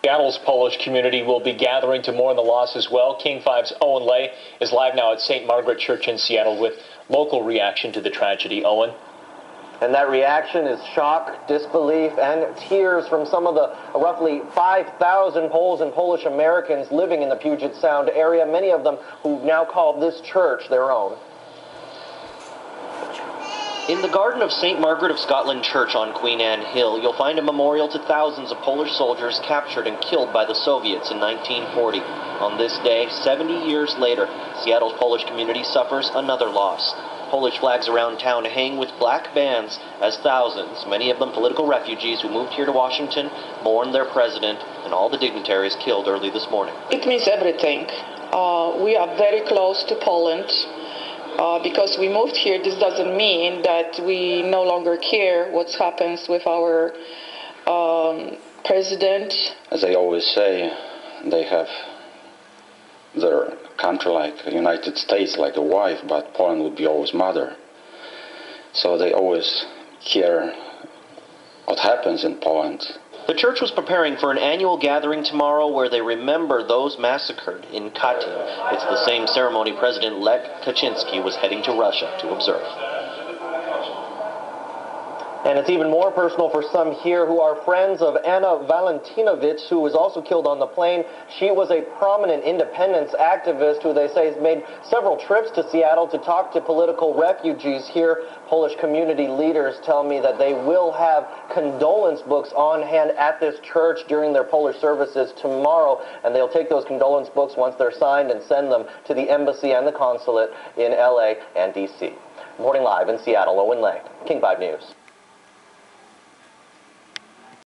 Seattle's Polish community will be gathering to mourn the loss as well. King 5's Owen Lay is live now at St. Margaret Church in Seattle with local reaction to the tragedy. Owen? And that reaction is shock, disbelief, and tears from some of the roughly 5,000 Poles and Polish Americans living in the Puget Sound area, many of them who now call this church their own. In the garden of St. Margaret of Scotland Church on Queen Anne Hill, you'll find a memorial to thousands of Polish soldiers captured and killed by the Soviets in 1940. On this day, 70 years later, Seattle's Polish community suffers another loss. Polish flags around town hang with black bands as thousands, many of them political refugees who moved here to Washington, mourn their president and all the dignitaries killed early this morning. It means everything. We are very close to Poland. Because we moved here, this doesn't mean that we no longer care what happens with our president. As I always say, they have their country like the United States, like a wife, but Poland would be always mother. So they always care what happens in Poland. The church was preparing for an annual gathering tomorrow where they remember those massacred in KATYN. It's the same ceremony President Lech Kaczynski was heading to Russia to observe. And it's even more personal for some here who are friends of Anna Valentinovich, who was also killed on the plane. She was a prominent independence activist who they say has made several trips to Seattle to talk to political refugees here. Polish community leaders tell me that they will have condolence books on hand at this church during their Polish services tomorrow, and they'll take those condolence books once they're signed and send them to the embassy and the consulate in LA and DC. Reporting live in Seattle, Owen Lay, King 5 News.